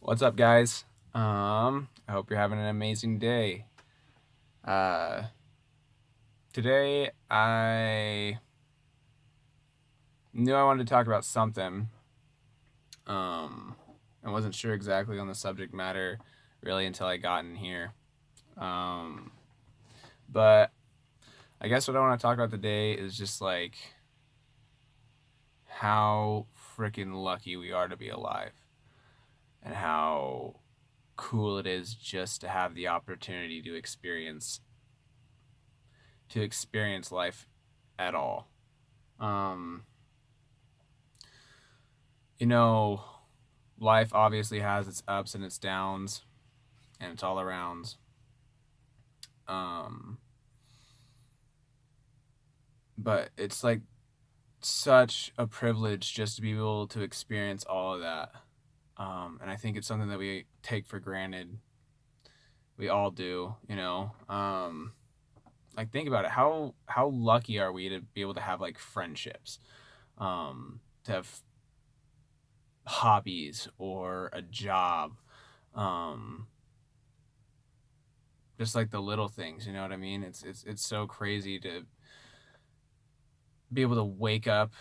What's up, guys? I hope you're having an amazing day. Uh, Today I knew I wanted to talk about something. Um, I wasn't sure exactly on the subject matter really until I got in here. Um, but I guess what I want to talk about today is just like how freaking lucky we are to be alive and how cool it is just to have the opportunity to experience life at all. Um, you know, life obviously has its ups and its downs, and it's all around. Um, but it's like such a privilege just to be able to experience all of that. And I think it's something that we take for granted. We all do, you know. Like think about it. How lucky are we to be able to have like friendships, to have hobbies or a job, um, just like the little things. You know what I mean? It's so crazy to be able to wake up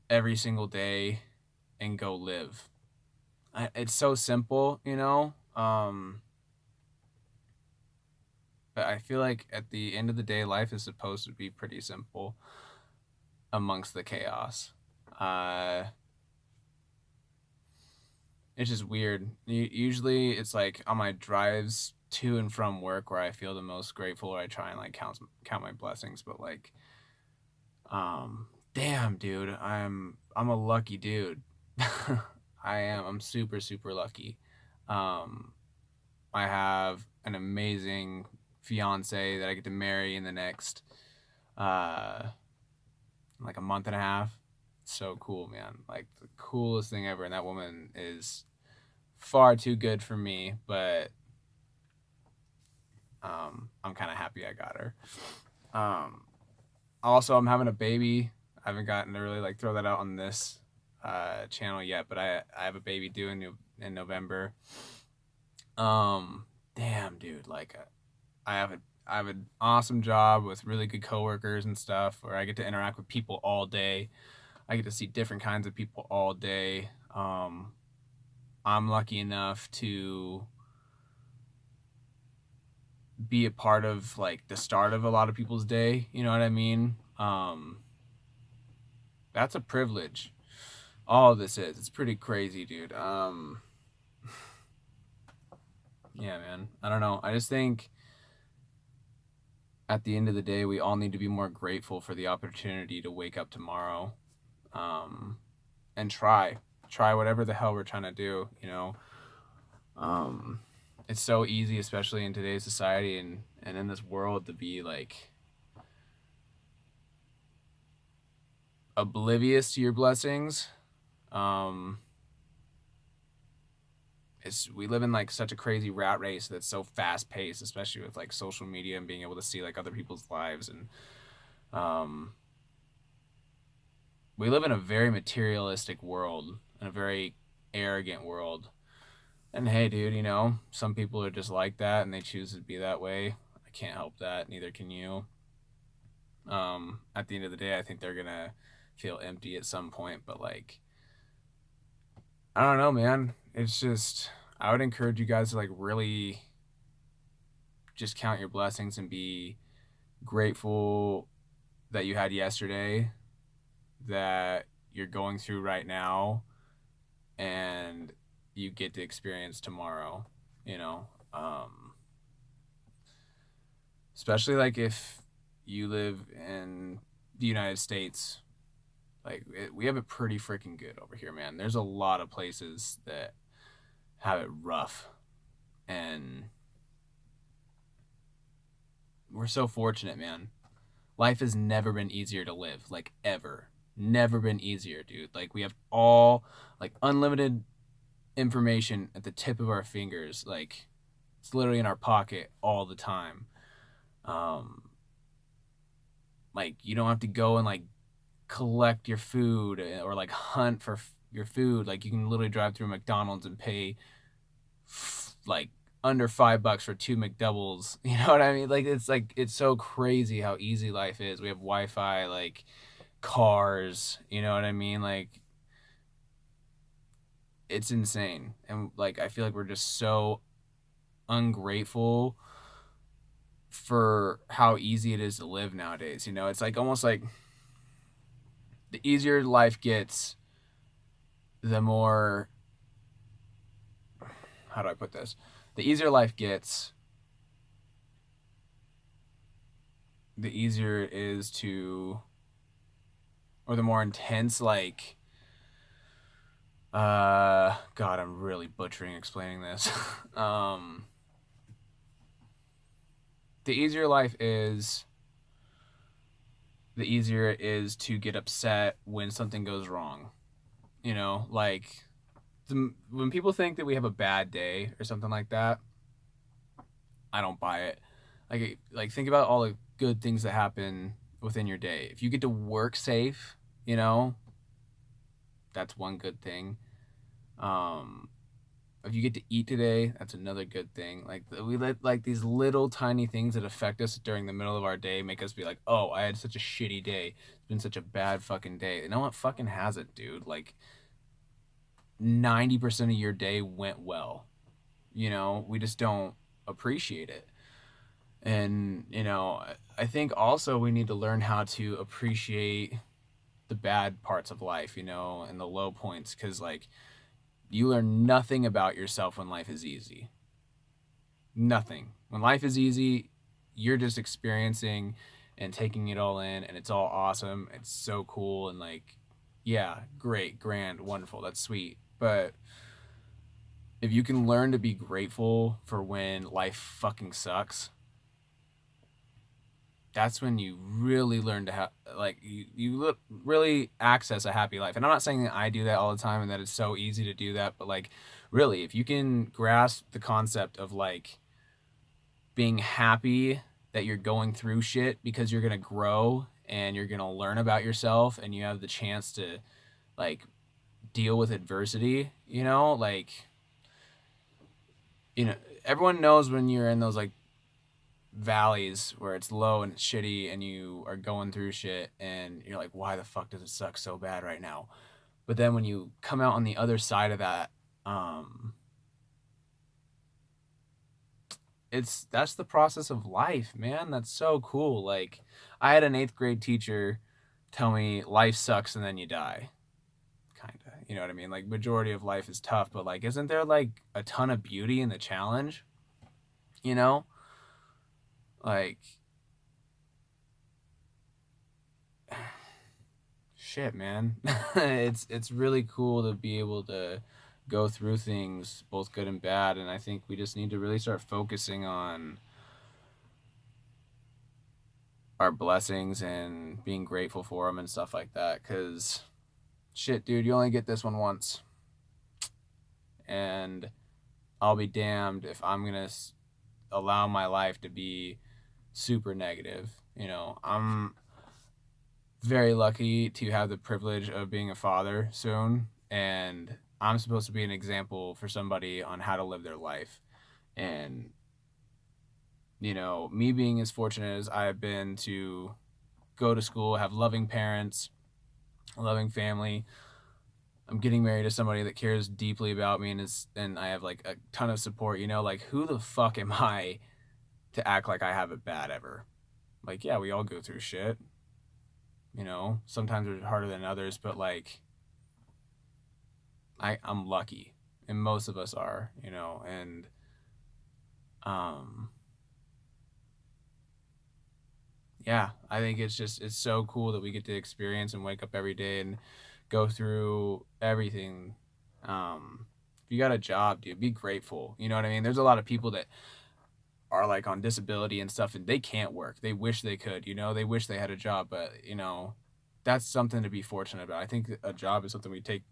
every single day and go live. It's so simple, you know. But I feel like at the end of the day, life is supposed to be pretty simple amongst the chaos. Uh, it's just weird. Usually, it's like on my drives to and from work where I feel the most grateful, or I try and like count my blessings. But like, damn, dude, I'm a lucky dude. I am. I'm super super lucky. Um, I have an amazing fiance that I get to marry in the next uh like a month and a half. So cool, man. Like the coolest thing ever. And that woman is far too good for me, but I'm kind of happy I got her. Um, Also, I'm having a baby. I haven't gotten to really like throw that out on this channel yet, but I have a baby due in November. Damn, dude, like I have an awesome job with really good coworkers and stuff, where I get to interact with people all day. I get to see different kinds of people all day. I'm lucky enough to be a part of like the start of a lot of people's day. You know what I mean? That's a privilege. All of this is. It's pretty crazy, dude. Yeah, man. I don't know. I just think at the end of the day, we all need to be more grateful for the opportunity to wake up tomorrow, um, and try whatever the hell we're trying to do. You know, um, it's so easy, especially in today's society and in this world, to be like oblivious to your blessings. Um, we live in like such a crazy rat race that's so fast paced, especially with like social media and being able to see like other people's lives. And um, we live in a very materialistic world, in a very arrogant world. And hey, dude, you know, some people are just like that and they choose to be that way. I can't help that. Neither can you. At the end of the day, I think they're gonna feel empty at some point. But like, I don't know, man. It's just I would encourage you guys to like really just count your blessings and be grateful that you had yesterday, that you're going through right now, and you get to experience tomorrow. You know, especially like if you live in the United States, we have it pretty freaking good over here, man. There's a lot of places that have it rough, and we're so fortunate, man. Life has never been easier to live, like ever. Never been easier, dude. Like we have all like unlimited information at the tip of our fingers. Like it's literally in our pocket all the time. Um, like you don't have to go and like collect your food or like hunt for your food. Like you can literally drive through McDonald's and pay like under $5 for 2 McDoubles. You know what I mean? Like it's so crazy how easy life is. We have Wi-Fi, like cars. You know what I mean? Like it's insane, and like I feel like we're just so ungrateful for how easy it is to live nowadays. You know, it's like almost like the easier life gets, the more, how do I put this? The easier life gets, the easier it is to, or the more intense, like, God, I'm really butchering explaining this. The easier life is, the easier it is to get upset when something goes wrong. You know, like when people think that we have a bad day or something like that, I don't buy it. Like think about all the good things that happen within your day. If you get to work safe, you know, that's one good thing. Um, if you get to eat today, that's another good thing. Like we let like these little tiny things that affect us during the middle of our day make us be like, oh, I had such a shitty day. It's been such a bad fucking day. You know what? Fucking has it, dude. Like 90% of your day went well. You know, we just don't appreciate it. And, you know, I think also we need to learn how to appreciate the bad parts of life, you know, and the low points, because, like, you learn nothing about yourself when life is easy. Nothing. When life is easy, you're just experiencing and taking it all in, and it's all awesome. It's so cool. And, like, yeah, great, grand, wonderful. That's sweet. But if you can learn to be grateful for when life fucking sucks, that's when you really learn to have, like, you really access a happy life. And I'm not saying that I do that all the time and that it's so easy to do that, but like really, if you can grasp the concept of like being happy that you're going through shit because you're going to grow and you're going to learn about yourself and you have the chance to like deal with adversity, you know, like, you know, everyone knows when you're in those like valleys where it's low and it's shitty and you are going through shit and you're like, why the fuck does it suck so bad right now? But then when you come out on the other side of that, that's the process of life, man. That's so cool. Like I had an 8th grade teacher tell me life sucks and then you die. Kinda. You know what I mean? Like majority of life is tough, but like isn't there like a ton of beauty in the challenge? You know? Like shit, man. It's really cool to be able to go through things both good and bad, and I think we just need to really start focusing on our blessings and being grateful for them and stuff like that, cuz shit, dude, you only get this one once. And I'll be damned if I'm going to allow my life to be super negative. You know, I'm very lucky to have the privilege of being a father soon, and I'm supposed to be an example for somebody on how to live their life. And you know, me being as fortunate as I've been to go to school, have loving parents, a loving family, I'm getting married to somebody that cares deeply about me and I have like a ton of support, you know, like who the fuck am I to act like I have it bad ever? Like, yeah, we all go through shit. You know, sometimes it's harder than others, but like I'm lucky. And most of us are, you know, and um yeah, I think it's so cool that we get to experience and wake up every day and go through everything. If you got a job, dude, be grateful. You know what I mean? There's a lot of people that are like on disability and stuff and they can't work. They wish they could, you know, they wish they had a job, but you know, that's something to be fortunate about. I think a job is something we take,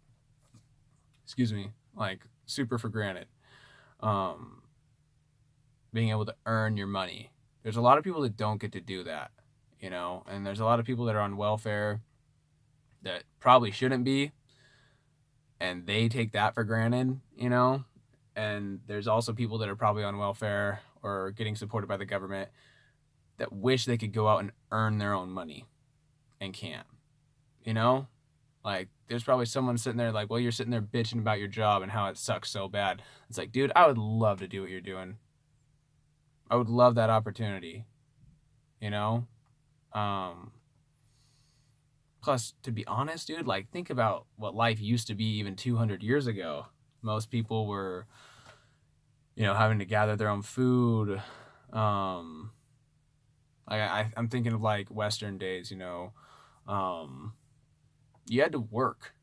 excuse me, like super for granted. Um, Being able to earn your money. There's a lot of people that don't get to do that, you know, and there's a lot of people that are on welfare that probably shouldn't be, and they take that for granted, you know, And there's also people that are probably on welfare or getting supported by the government that wish they could go out and earn their own money and can't. You know? Like, there's probably someone sitting there like, well, you're sitting there bitching about your job and how it sucks so bad. It's like, dude, I would love to do what you're doing. I would love that opportunity. You know? Plus, to be honest, dude, like, think about what life used to be even 200 years ago. Most people were, having to gather their own food. I'm thinking of like Western days, you had to work.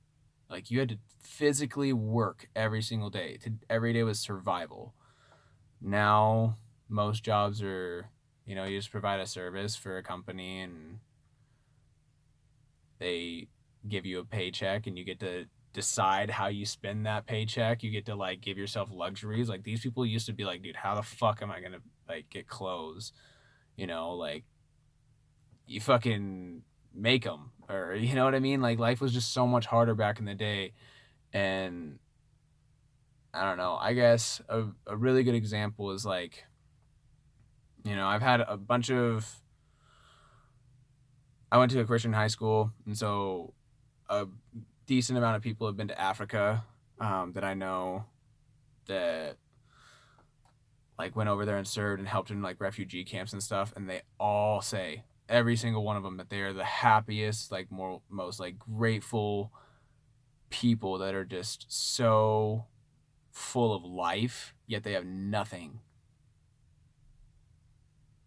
Like, you had to physically work every single day. Every day was survival. Now, most jobs are, you just provide a service for a company and they give you a paycheck and you get to decide how you spend that paycheck. You get to like give yourself luxuries. Like, these people used to be like, dude, how the fuck am I gonna like get clothes? Like, you fucking make them, or you know what I mean? Like, life was just so much harder back in the day. And I don't know, I guess a really good example is like, I've had a bunch of, I went to a Christian high school, and so a decent amount of people have been to Africa, that I know, that like went over there and served and helped in like refugee camps and stuff, and they all say, every single one of them, that they are the happiest, like most like grateful people, that are just so full of life, yet they have nothing.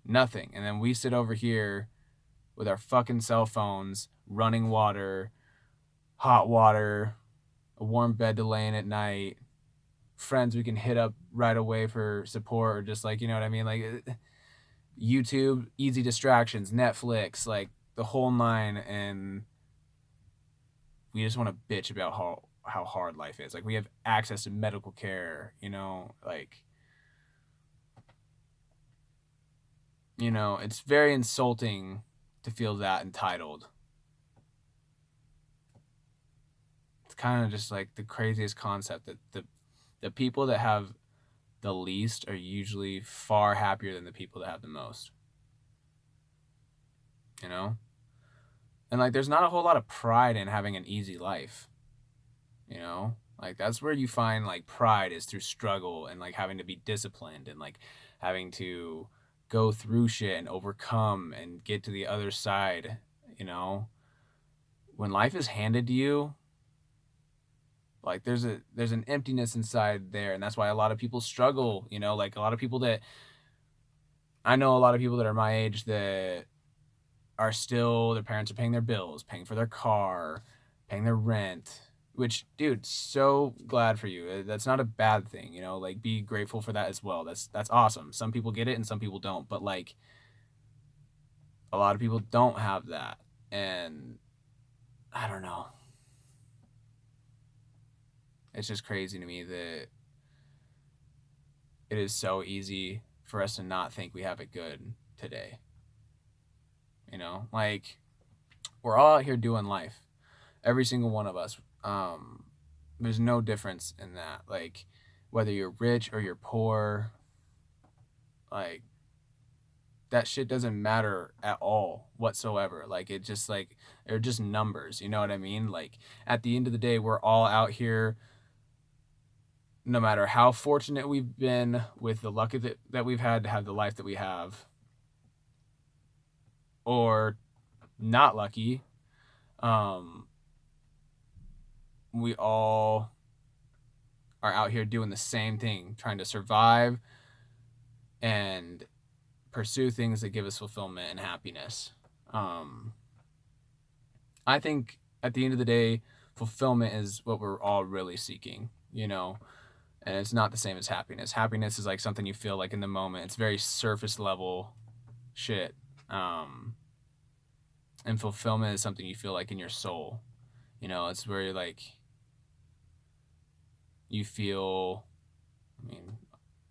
Nothing. And then we sit over here with our fucking cell phones, running water, hot water, a warm bed to lay in at night, friends we can hit up right away for support, or just like, you know what I mean? Like, YouTube, easy distractions, Netflix, like the whole nine. And we just want to bitch about how hard life is. Like, we have access to medical care, like, it's very insulting to feel that entitled. It's kind of just like the craziest concept, that the people that have the least are usually far happier than the people that have the most. And like, there's not a whole lot of pride in having an easy life. Like, that's where you find like pride, is through struggle and like having to be disciplined and like having to go through shit and overcome and get to the other side. When life is handed to you, like, there's an emptiness inside there, and that's why a lot of people struggle. Like, a lot of people that I know, a lot of people that are my age, that are still, their parents are paying their bills, paying for their car, paying their rent. Which, dude, so glad for you. That's not a bad thing, like, be grateful for that as well. That's awesome. Some people get it and some people don't, but like, a lot of people don't have that. And I don't know. It's just crazy to me that it is so easy for us to not think we have it good today. Like, we're all out here doing life. Every single one of us. There's no difference in that. Like, whether you're rich or you're poor, like, that shit doesn't matter at all whatsoever. Like, it just, like, they're just numbers. You know what I mean? Like, at the end of the day, we're all out here, no matter how fortunate we've been with the luck that we've had to have the life that we have, or not lucky. We all are out here doing the same thing, trying to survive and pursue things that give us fulfillment and happiness. I think at the end of the day, fulfillment is what we're all really seeking, and it's not the same as happiness. Happiness is like something you feel like in the moment. It's very surface level shit. And fulfillment is something you feel like in your soul. It's where you're like, you feel,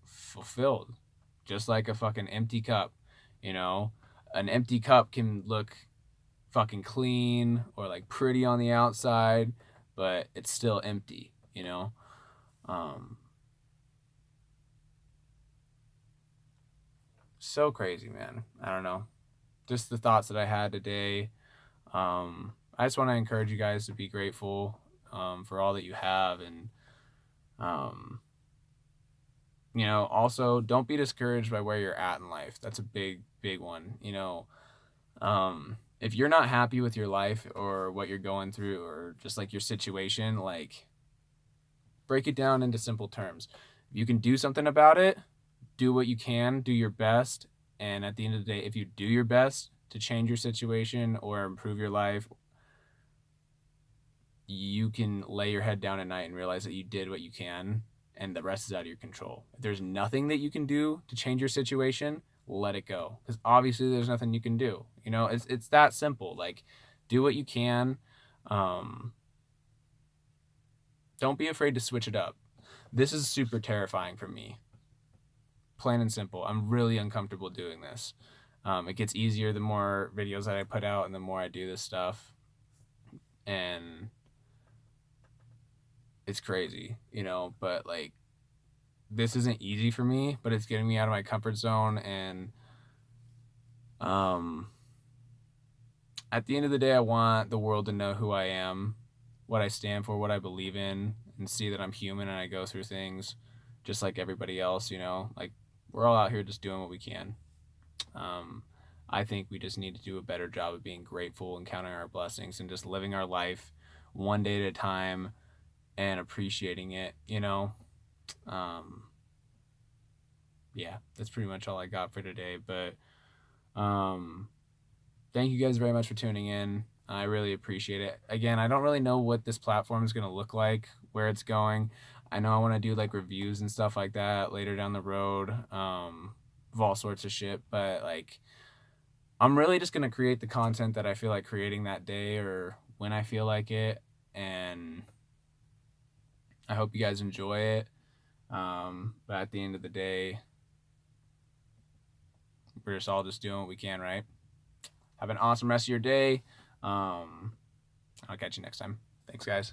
fulfilled, just like a fucking empty cup. An empty cup can look fucking clean or like pretty on the outside, but it's still empty. um so crazy, man. I don't know. Just the thoughts that I had today. I just want to encourage you guys to be grateful for all that you have, and um, also don't be discouraged by where you're at in life. That's a big, big one. If you're not happy with your life or what you're going through or just like your situation, like break it down into simple terms. If you can do something about it, do what you can, do your best. And at the end of the day, if you do your best to change your situation or improve your life, you can lay your head down at night and realize that you did what you can and the rest is out of your control. If there's nothing that you can do to change your situation, let it go. Because obviously there's nothing you can do. It's that simple. Like, do what you can. Don't be afraid to switch it up. This is super terrifying for me. Plain and simple. I'm really uncomfortable doing this. It gets easier the more videos that I put out and the more I do this stuff. And it's crazy, but like, this isn't easy for me, but it's getting me out of my comfort zone. And at the end of the day, I want the world to know who I am, what I stand for, what I believe in, and see that I'm human and I go through things just like everybody else. Like, we're all out here just doing what we can. I think we just need to do a better job of being grateful and counting our blessings and just living our life one day at a time and appreciating it. Yeah, that's pretty much all I got for today. But thank you guys very much for tuning in. I really appreciate it. Again, I don't really know what this platform is going to look like, where it's going. I know I want to do like reviews and stuff like that later down the road, of all sorts of shit. But like, I'm really just going to create the content that I feel like creating that day or when I feel like it. And I hope you guys enjoy it. But at the end of the day, we're just all just doing what we can, right? Have an awesome rest of your day. I'll catch you next time. Thanks, guys.